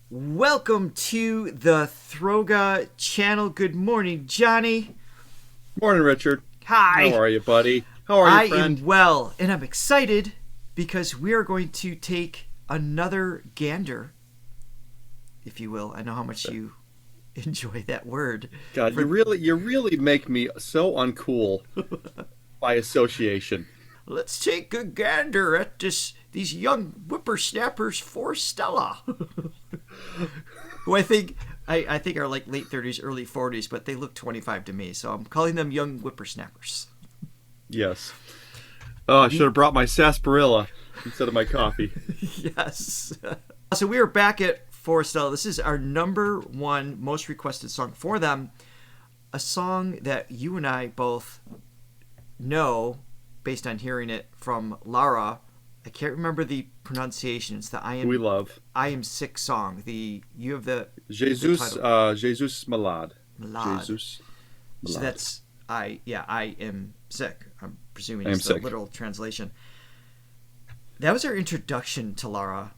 Welcome to the Throga channel. Good morning, Johnny. Morning, Richard. Hi. How are you, buddy? How are you, friend? I am well, and I'm excited because we are going to take another gander, if you will. I know how much you enjoy that word. God, you really make me so uncool by association. Let's take a gander at these young whippersnappers, Forestella, who I think are like late 30s, early 40s, but they look 25 to me, so I'm calling them young whippersnappers. Yes. Oh, I should have brought my sarsaparilla instead of my coffee. Yes. So we are back at Forestella. This is our number one most requested song for them, a song that you and I both know based on hearing it from Lara. I can't remember the pronunciation. It's the I Am Sick song. You have the Je Suis Malade. Jesus Malade. So that's I am sick. I'm presuming it's the sick. literal translation. That was our introduction to Lara,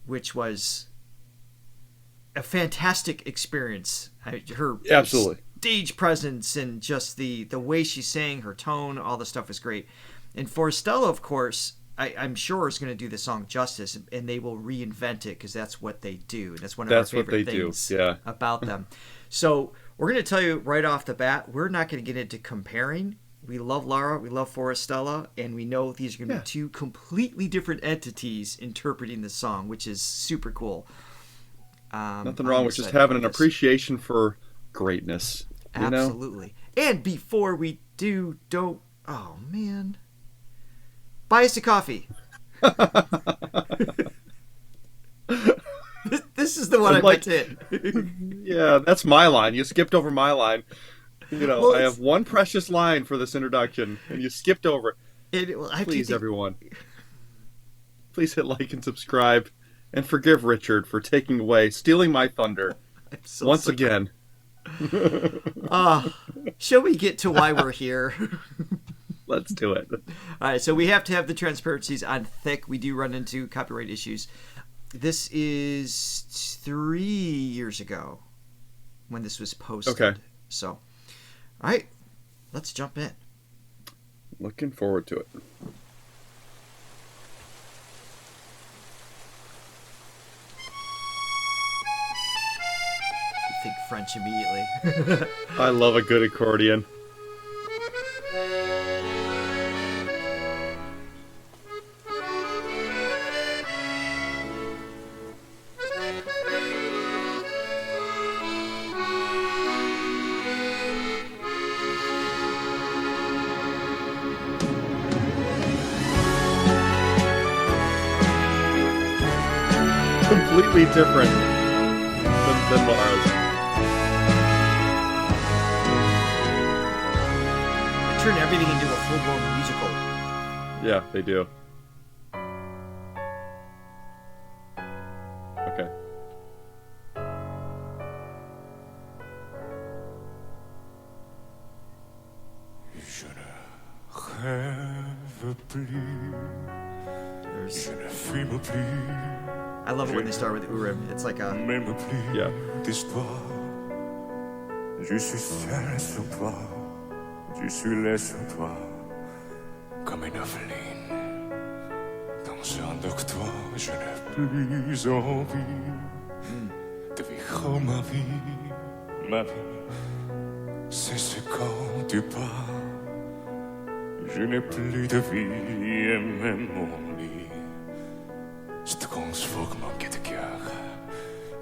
which was a fantastic experience. Her Absolutely. stage presence and just the way she sang, her tone, all the stuff was great. And Forestella, of course, I'm sure is going to do the song justice, and they will reinvent it because that's what they do. That's one of our favorite things about them. So we're going to tell you right off the bat, we're not going to get into comparing. We love Lara, we love Forestella, and we know these are going to be two completely different entities interpreting the song, which is super cool. Nothing wrong with just having an appreciation for greatness. Absolutely. And before we oh man. Buy us a coffee. This is the one I meant to hit. Yeah, that's my line. You skipped over my line. Well, I have one precious line for this introduction, and you skipped over it. Please, everyone. Please hit like and subscribe, and forgive Richard for stealing my thunder once again. Shall we get to why we're here? Let's do it. All right, so we have to have the transparencies on thick. We do run into copyright issues. This is 3 years ago when this was posted. Okay. So, all right, let's jump in. Looking forward to it. You think French immediately. I love a good accordion. Completely different than Lara's. They turn everything into a full-blown musical. Yeah, they do. Okay. Je ne rêve plus. Je ne fume plus. I love it when they start with Urim. It's like a... Même plus d'histoire. Je suis seul sur toi. Je suis laissé sur toi. Comme une orpheline. Dans un docteur, je n'ai plus envie de vivre ma vie. Ma vie, c'est ce quand tu pars. Je n'ai plus de vie et même mon lit se transforme en quai de cœur.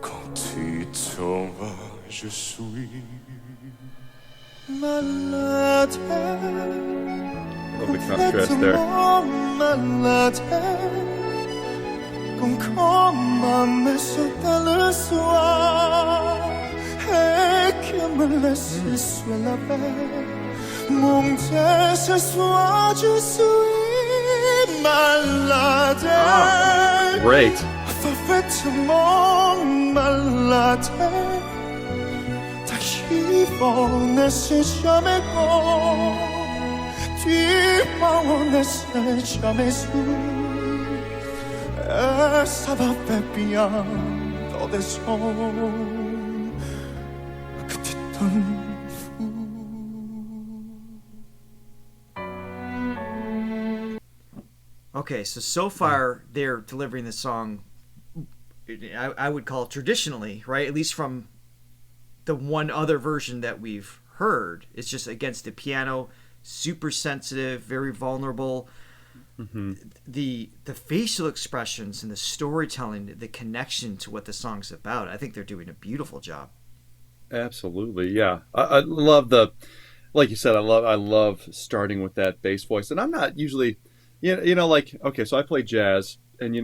Quand tu t'en vas, je suis malade. Love the contrast there. Malade. Comme quand ma main sauta le soir et que me laisse sur la paix. Mon Dieu, ce soir je suis malade. Great. Parfaitement malade. Ta chiffon ne sait jamais bon. Tu m'en ne sais jamais sous. Ça va faire bien dans des sons que tu donnes fou. Okay, so far they're delivering the song I would call traditionally, right? At least from the one other version that we've heard. It's just against the piano, super sensitive, very vulnerable. Mm-hmm. The facial expressions and the storytelling, the connection to what the song's about, I think they're doing a beautiful job. Absolutely, yeah. I love like you said, I love starting with that bass voice. And I'm not usually, like, okay, so I play jazz, and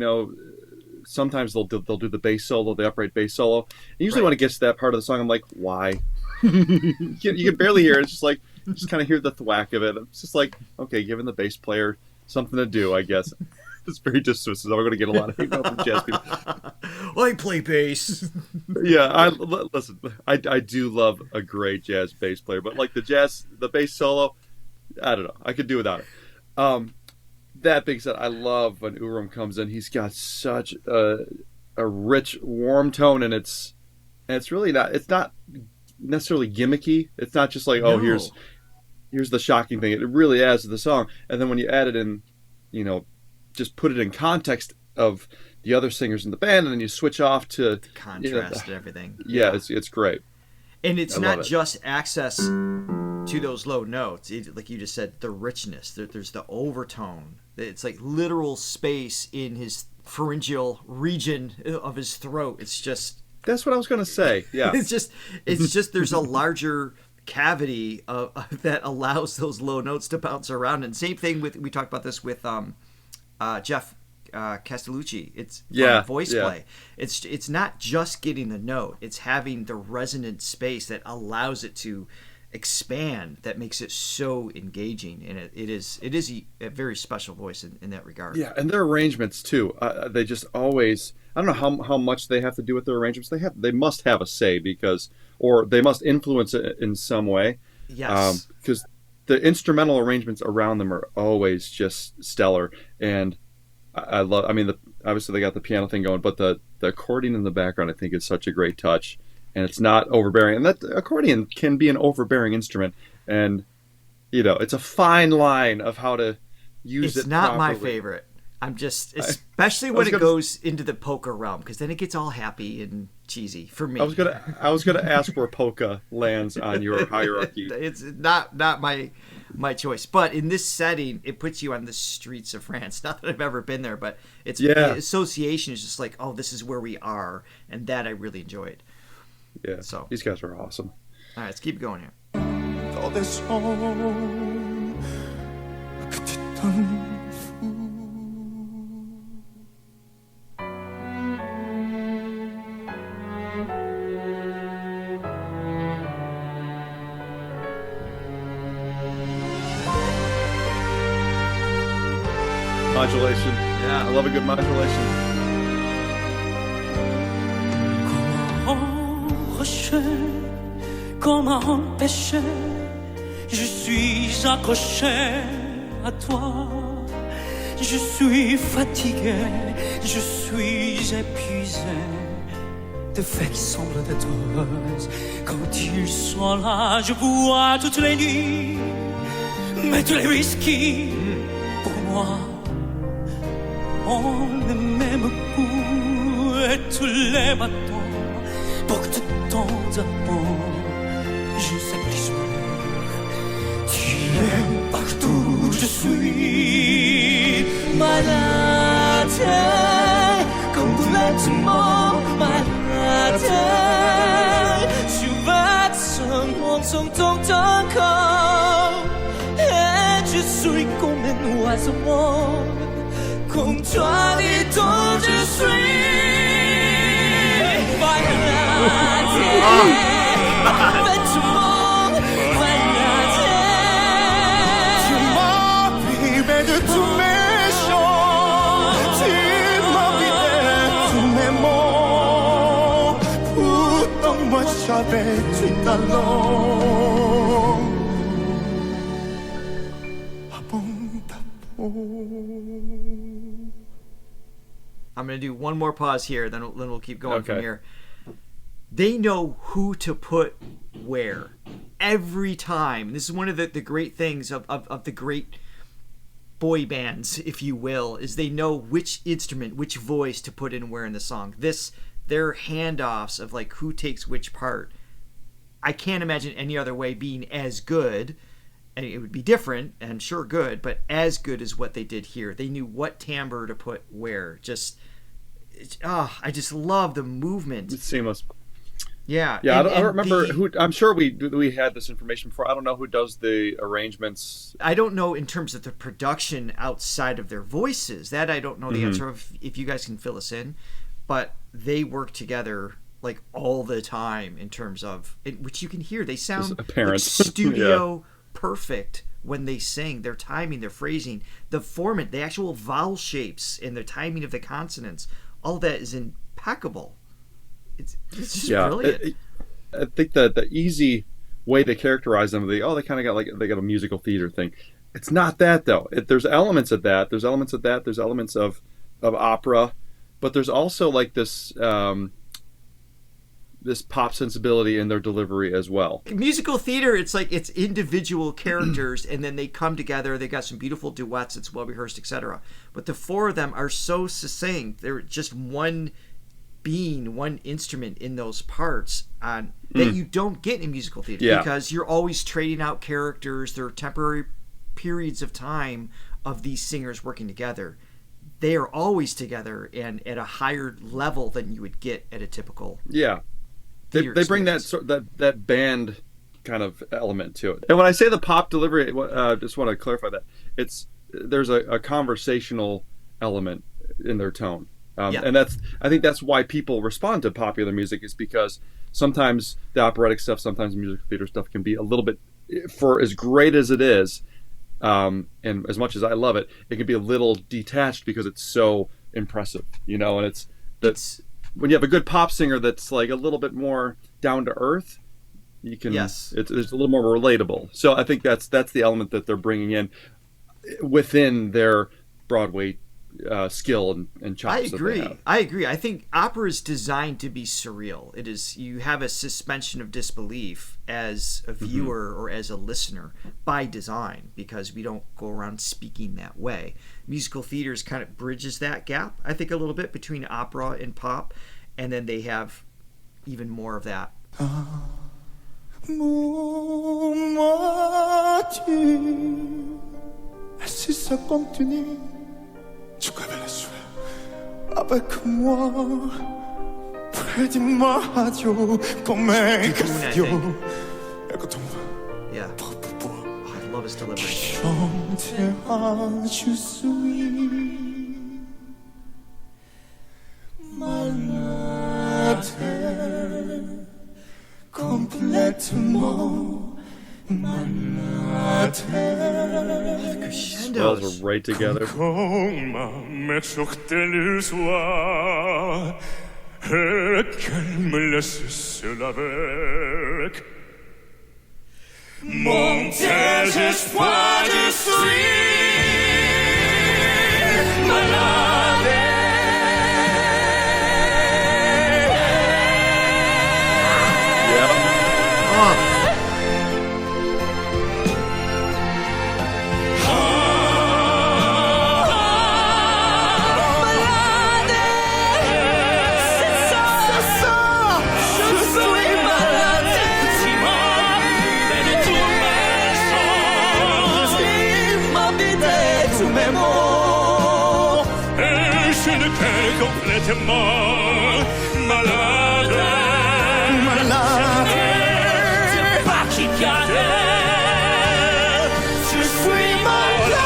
sometimes they'll do the bass solo, the upright bass solo. And usually when it gets to that part of the song, I'm like, why? you can barely hear it. It's just like, you just kind of hear the thwack of it. It's just like, okay, giving the bass player something to do, I guess. It's very dismissive. I'm going to get a lot of hate from jazz people. Well, I play bass. Yeah, listen, I do love a great jazz bass player, but like the bass solo, I don't know. I could do without it. That being said, I love when Urim comes in. He's got such a rich, warm tone, and it's really not. It's not necessarily gimmicky. It's not just like, oh, here's the shocking thing. It really adds to the song. And then when you add it in, just put it in context of the other singers in the band, and then you switch off to the contrast and everything. Yeah, it's great. And it's not just access to those low notes. Like you just said, the richness. There's the overtone. It's like literal space in his pharyngeal region of his throat. It's just... That's what I was going to say, yeah. It's just there's a larger cavity that allows those low notes to bounce around. And same thing we talked about this with Jeff Castellucci. It's voice play. It's not just getting the note. It's having the resonant space that allows it to expand, that makes it so engaging, and it is a very special voice in that regard. Yeah, and their arrangements too. They just always, I don't know how much they have to do with their arrangements. They must have a say, or they must influence it in some way. Yes, because the instrumental arrangements around them are always just stellar, and I love. I mean, obviously they got the piano thing going, but the accordion in the background, I think, is such a great touch. And it's not overbearing. And that accordion can be an overbearing instrument. And, it's a fine line of how to use it It's not properly. my favorite. I'm just, especially when it goes into the polka realm, because then it gets all happy and cheesy for me. I was gonna ask where polka lands on your hierarchy. It's not my choice. But in this setting, it puts you on the streets of France. Not that I've ever been there, but the association is just like, oh, this is where we are. And that I really enjoyed. Yeah, so these guys are awesome. All right, let's keep going here. Dans des sons que tu donnes fou. Modulation. Yeah, I love a good modulation. Comment empêcher? Je suis accroché à toi. Je suis fatigué, je suis épuisé de faits qui semblent d'être heureuses. Quand ils sont là, je vois toutes les nuits, mais tous les whisky pour moi ont le même goût, et tous les matins pour que de temps en temps je sais plus sourire. Tu es partout, je suis malade, complètement malade. Je veux seulement ton corps, et je suis comme un oiseau. Comme toi, dis-toi, je suis malade. Tu m'as privé de tous mes chants, tu m'as vidé de tous mes mots. Pourtant moi j'avais du talent. À bon ta peau. I'm going to do one more pause here, then we'll keep going from here. They know who to put where every time. This is one of the great things of the great boy bands, if you will, is they know which instrument, which voice to put in where in the song. Their handoffs of like who takes which part, I can't imagine any other way being as good. And it would be different, and sure good, but as good as what they did here. They knew what timbre to put where. I just love the movement. It's seamless. Yeah. Yeah, I don't remember who. I'm sure we had this information before. I don't know who does the arrangements. I don't know in terms of the production outside of their voices. That I don't know the answer of. If you guys can fill us in, but they work together like all the time in terms of which you can hear. They sound like studio perfect when they sing. Their timing, their phrasing, the format, the actual vowel shapes, and the timing of the consonants. All that is impeccable. It's just brilliant. I think that the easy way to characterize them, they kind of got they got a musical theater thing. It's not that though. There's elements of that. There's elements of that. There's elements of opera, but there's also like this pop sensibility in their delivery as well. Musical theater, it's like it's individual characters and then they come together. They got some beautiful duets. It's well rehearsed, etc. But the four of them are so succinct. They're just one being, one instrument in those parts that you don't get in musical theater because you're always trading out characters. There are temporary periods of time of these singers working together. They are always together and at a higher level than you would get at a typical They bring that band kind of element to it. And when I say the pop delivery, I just want to clarify that there's a conversational element in their tone, and I think that's why people respond to popular music, is because sometimes the operatic stuff, sometimes the musical theater stuff can be a little bit, for as great as it is, and as much as I love it, it can be a little detached because it's so impressive, and it's when you have a good pop singer that's like a little bit more down to earth, you can it's a little more relatable. So I think that's the element that they're bringing in within their Broadway skill and chops. I agree. I think opera is designed to be surreal. It is, you have a suspension of disbelief as a viewer or as a listener by design, because we don't go around speaking that way. Musical theaters kind of bridges that gap, I think, a little bit between opera and pop, and then they have even more of that. Tu connais la sueur avec moi près du radio comme un cassio. Yeah. Oh, I love his delivery. Chantera, je suis malade, complètement malade. Those are right together. Mon désespoir, je suis malade. Complètement malade, malade. C'est pas qui gagne. Je suis malade.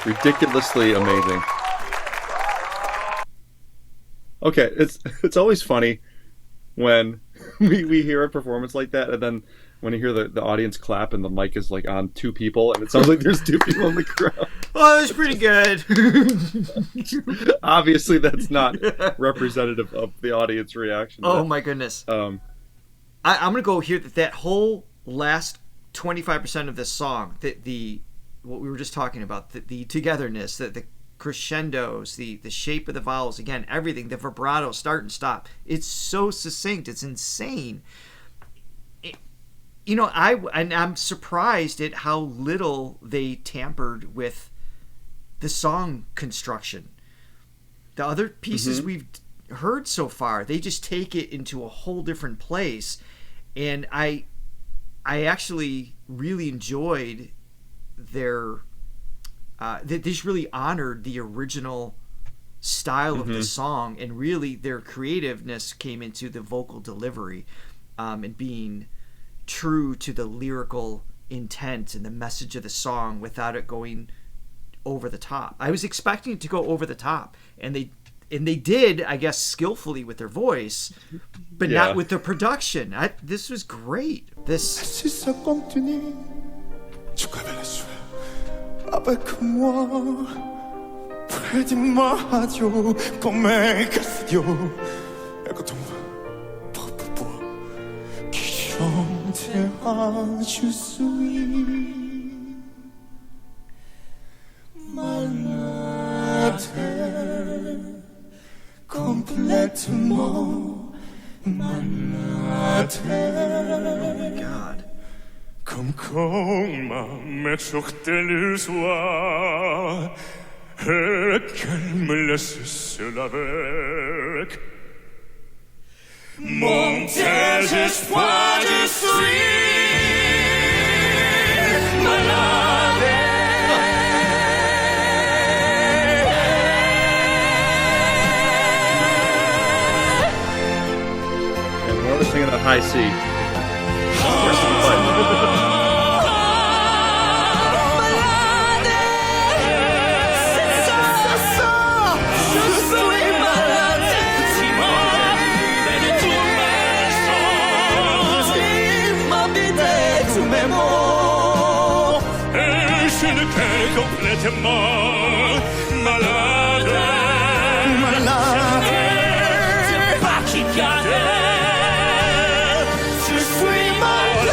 Ridiculously amazing. Okay, it's always funny when we hear a performance like that, and then when you hear the audience clap and the mic is like on two people, and it sounds like there's two people in the crowd. Oh, that's pretty good. Obviously, that's not representative of the audience reaction. Oh my goodness. I'm gonna go here that whole last 25% of this song, the what we were just talking about, the togetherness, the crescendos, the shape of the vowels, again, everything, the vibrato, start and stop. It's so succinct. It's insane. I'm surprised at how little they tampered with the song construction. The other pieces we've heard so far, they just take it into a whole different place. And I actually really enjoyed their they just really honored the original style of the song, and really their creativeness came into the vocal delivery, and being true to the lyrical intent and the message of the song without it going over the top. I was expecting it to go over the top, and they did, I guess, skillfully with their voice, but not with their production. This was great. Avec moi, près de ma radio, comme un castillo, avec ton propre voix qui chantera, je suis malade, complètement malade. Oh my God. Comme quand ma mère sortait le soir et qu'elle me laisse seul avec mon désespoir, je suis malade. And we're singing that high C. Complètement malade, malade. C'est pas qui garde. Je suis malade.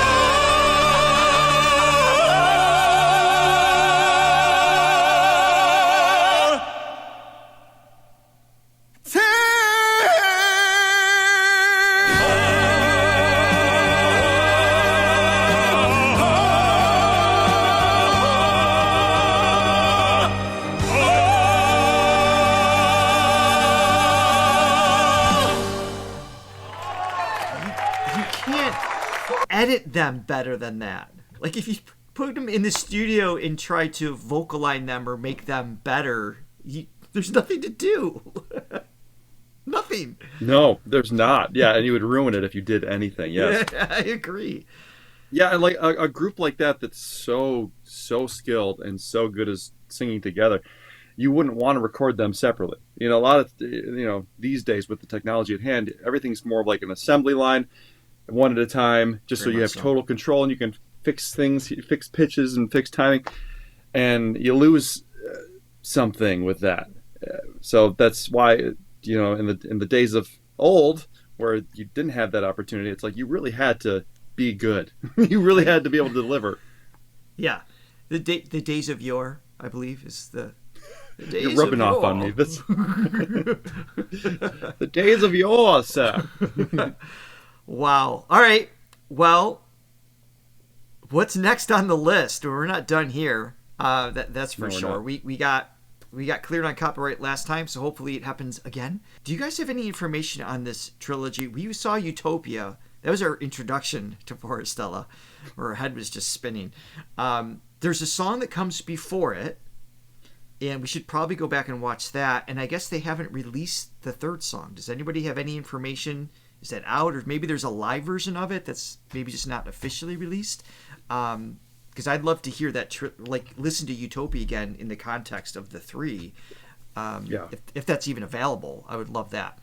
Edit them better than that. Like, if you put them in the studio and try to vocalize them or make them better, there's nothing to do. Nothing. No, there's not. Yeah, and you would ruin it if you did anything. Yes. Yeah, I agree. Yeah, and like a group like that's so skilled and so good as singing together, you wouldn't want to record them separately. A lot of these days with the technology at hand, everything's more of like an assembly line, one at a time, just very so you have total control and you can fix things, fix pitches and fix timing, and you lose something with that. So that's why in the days of old where you didn't have that opportunity, it's like you really had to be good. You really had to be able to deliver. Yeah, the days of yore, I believe, is the days. You're rubbing off on me. The days of yore, sir. Wow. All right. Well, what's next on the list? We're not done here. That's for sure. We got cleared on copyright last time, so hopefully it happens again. Do you guys have any information on this trilogy? We saw Utopia. That was our introduction to Forestella, where her head was just spinning. There's a song that comes before it, and we should probably go back and watch that. And I guess they haven't released the third song. Does anybody have any information? Is that out, or maybe there's a live version of it that's maybe just not officially released? Because I'd love to hear that, listen to Utopia again in the context of the three. If that's even available, I would love that.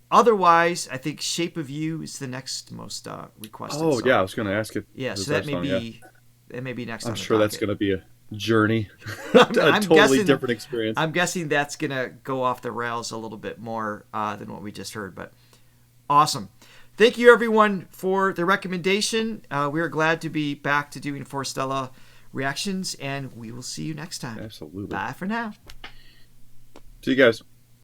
Otherwise, I think Shape of You is the next most requested song. Yeah, I was going to ask it. Yeah, so that may be next. I'm sure that's going to be a journey, I'm totally guessing, different experience. I'm guessing that's going to go off the rails a little bit more than what we just heard, but awesome. Thank you, everyone, for the recommendation. We are glad to be back to doing Forestella reactions, and we will see you next time. Absolutely. Bye for now. See you guys.